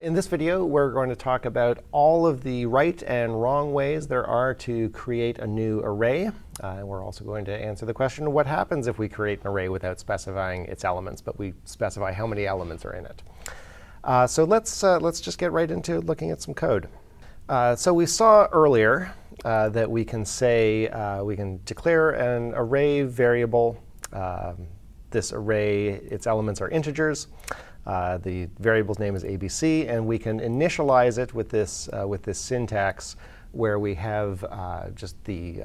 In this video, we're going to talk about all of the right and wrong ways there are to create a new array. And we're also going to answer the question, what happens if we create an array without specifying its elements, but we specify how many elements are in it? So let's just get right into looking at some code. So we saw earlier that we can say, we can declare an array variable. This array, its elements are integers. The variable's name is ABC, and we can initialize it with this syntax where we have just the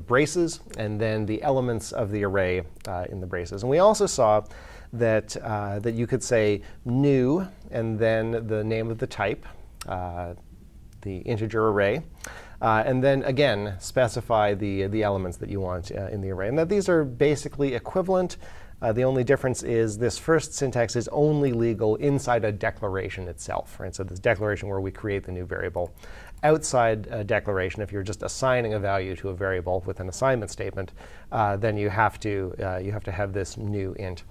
braces and then the elements of the array in the braces. And we also saw that that you could say new and then the name of the type, the integer array, and then again specify the elements that you want in the array. And that these are basically equivalent. The only difference is this first syntax is only legal inside a declaration itself, right? So this declaration where we create the new variable. Outside a declaration, if you're just assigning a value to a variable with an assignment statement, then you have to have this new int.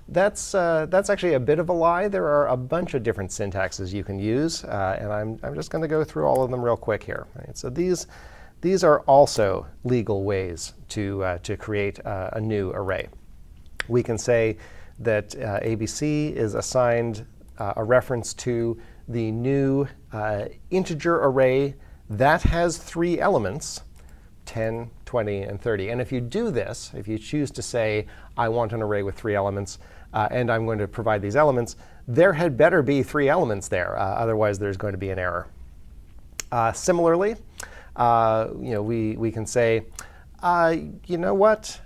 That's actually a bit of a lie. There are a bunch of different syntaxes you can use, and I'm just going to go through all of them real quick here. Right? So these are also legal ways to create a new array. We can say that ABC is assigned a reference to the new integer array that has 3 elements, 10, 20, and 30. And if you do this, if you choose to say, I want an array with 3 elements, and I'm going to provide these elements, there had better be 3 elements there. Otherwise, there's going to be an error. Similarly, we can say, you know what?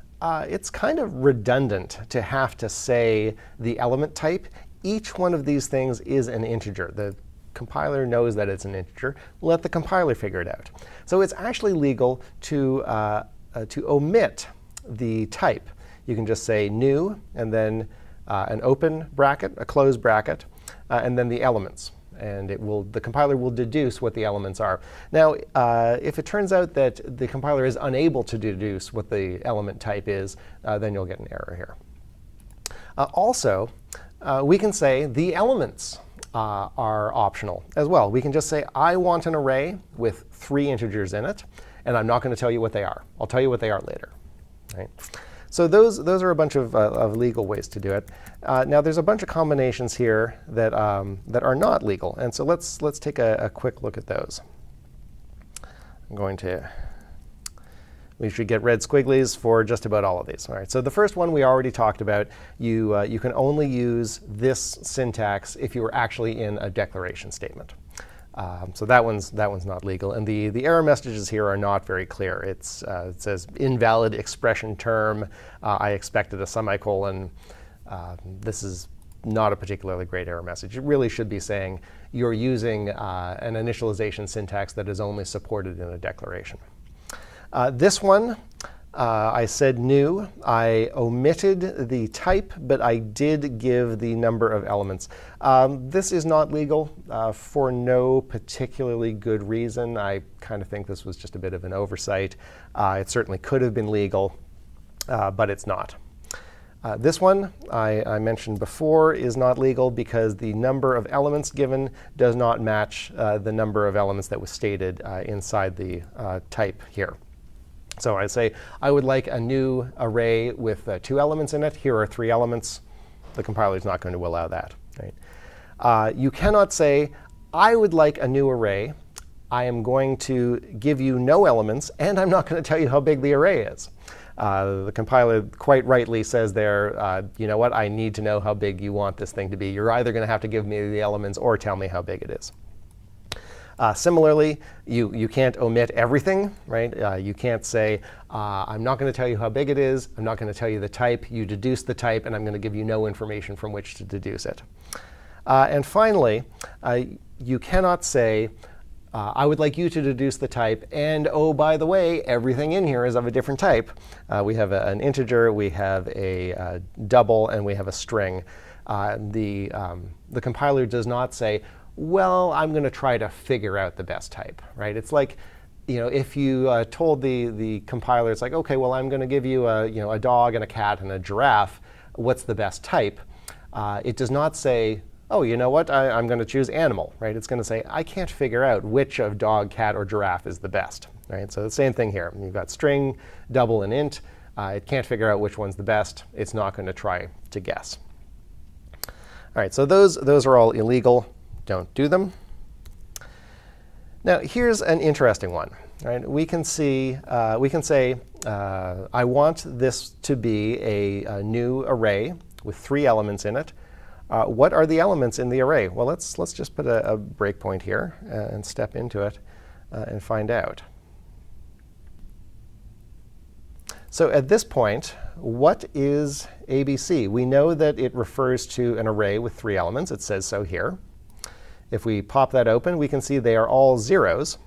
It's kind of redundant to have to say the element type. Each one of these things is an integer. The compiler knows that it's an integer. Let the compiler figure it out. So it's actually legal to omit the type. You can just say new, and then an open bracket, a close bracket, and then the elements. And the compiler will deduce what the elements are. Now, if it turns out that the compiler is unable to deduce what the element type is, then you'll get an error here. Also, we can say the elements are optional as well. We can just say, I want an array with 3 integers in it, and I'm not going to tell you what they are. I'll tell you what they are later. Right? So those are a bunch of legal ways to do it. Now there's a bunch of combinations here that are not legal, and so let's take a quick look at those. We should get red squigglies for just about all of these. All right. So the first one we already talked about. You can only use this syntax if you are actually in a declaration statement. So that one's not legal. And the error messages here are not very clear. It says invalid expression term. I expected a semicolon. This is not a particularly great error message. It really should be saying you're using an initialization syntax that is only supported in a declaration. This one, I said new. I omitted the type, but I did give the number of elements. This is not legal for no particularly good reason. I kind of think this was just a bit of an oversight. It certainly could have been legal, but it's not. This one, I mentioned before, is not legal because the number of elements given does not match the number of elements that was stated inside the type here. So I say, I would like a new array with 2 elements in it. Here are 3 elements. The compiler is not going to allow that. Right? You cannot say, I would like a new array. I am going to give you no elements, and I'm not going to tell you how big the array is. The compiler quite rightly says there, you know what, I need to know how big you want this thing to be. You're either going to have to give me the elements or tell me how big it is. Similarly, you can't omit everything, right? You can't say, I'm not going to tell you how big it is. I'm not going to tell you the type. You deduce the type, and I'm going to give you no information from which to deduce it. And finally, you cannot say, I would like you to deduce the type, and oh, by the way, everything in here is of a different type. We have an integer, we have a double, and we have a string. The compiler does not say, well, I'm going to try to figure out the best type, right? It's like, if you told the compiler, it's like, OK, well, I'm going to give you a dog and a cat and a giraffe. What's the best type? It does not say, oh, you know what, I'm going to choose animal, right? It's going to say, I can't figure out which of dog, cat, or giraffe is the best, right? So the same thing here. You've got string, double, and int. It can't figure out which one's the best. It's not going to try to guess. All right, so those are all illegal. Don't do them. Now, here's an interesting one. Right? We can say, I want this to be a new array with 3 elements in it. What are the elements in the array? Well, let's just put a breakpoint here and step into it and find out. So at this point, what is ABC? We know that it refers to an array with 3 elements. It says so here. If we pop that open, we can see they are all zeros.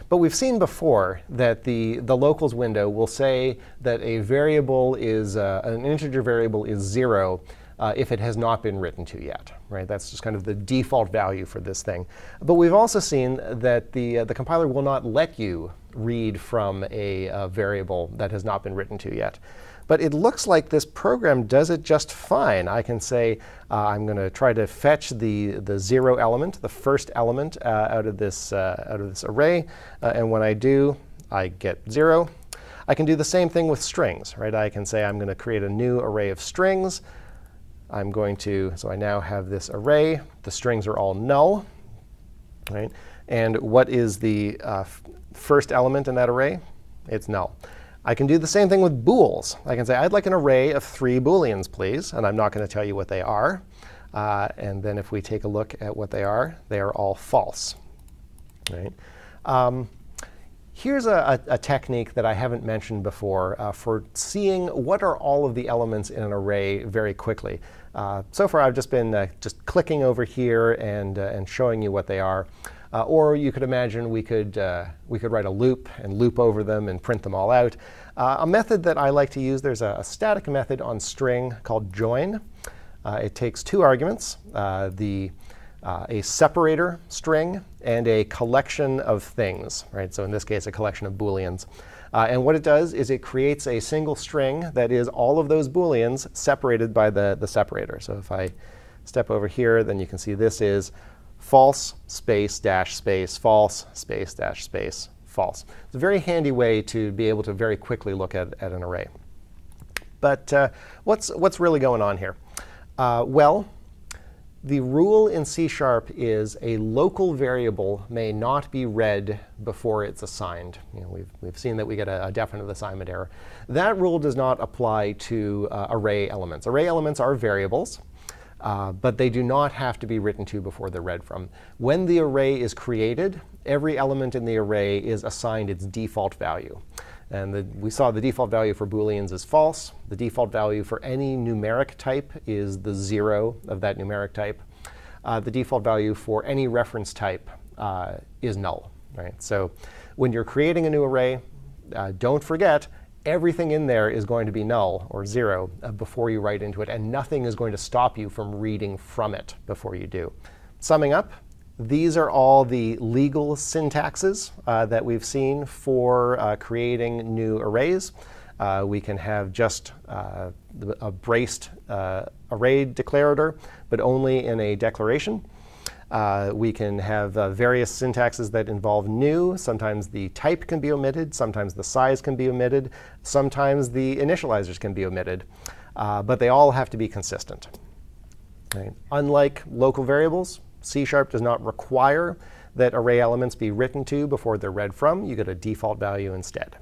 But we've seen before that the locals window will say that a variable is, an integer variable is 0 if it has not been written to yet. Right? That's just kind of the default value for this thing. But we've also seen that the compiler will not let you read from a variable that has not been written to yet. But it looks like this program does it just fine. I can say, I'm going to try to fetch the 0 element, the first element out of this array. And when I do, I get 0. I can do the same thing with strings. Right? I can say, I'm going to create a new array of strings. So I now have this array. The strings are all null. Right? And what is the first element in that array? It's null. I can do the same thing with bools. I can say, I'd like an array of 3 booleans, please. And I'm not going to tell you what they are. And then if we take a look at what they are all false. Right? Here's a technique that I haven't mentioned before for seeing what are all of the elements in an array very quickly. So far, I've just been just clicking over here and showing you what they are. Or you could imagine we could write a loop and loop over them and print them all out. A method that I like to use, there's a static method on string called join. It takes 2 arguments, a separator string and a collection of things. Right? So in this case, a collection of booleans. And what it does is it creates a single string that is all of those booleans separated by the separator. So if I step over here, then you can see this is false, space, dash, space, false, space, dash, space, false. It's a very handy way to be able to very quickly look at an array. But what's really going on here? Well, the rule in C# is a local variable may not be read before it's assigned. We've seen that we get a definite assignment error. That rule does not apply to array elements. Array elements are variables. But they do not have to be written to before they're read from. When the array is created, every element in the array is assigned its default value. And we saw the default value for booleans is false. The default value for any numeric type is the 0 of that numeric type. The default value for any reference type is null. Right? So when you're creating a new array, don't forget, everything in there is going to be null or 0 before you write into it, and nothing is going to stop you from reading from it before you do. Summing up, these are all the legal syntaxes that we've seen for creating new arrays. We can have just a braced array declarator, but only in a declaration. We can have various syntaxes that involve new. Sometimes the type can be omitted. Sometimes the size can be omitted. Sometimes the initializers can be omitted. But they all have to be consistent. Right? Unlike local variables, C# does not require that array elements be written to before they're read from. You get a default value instead.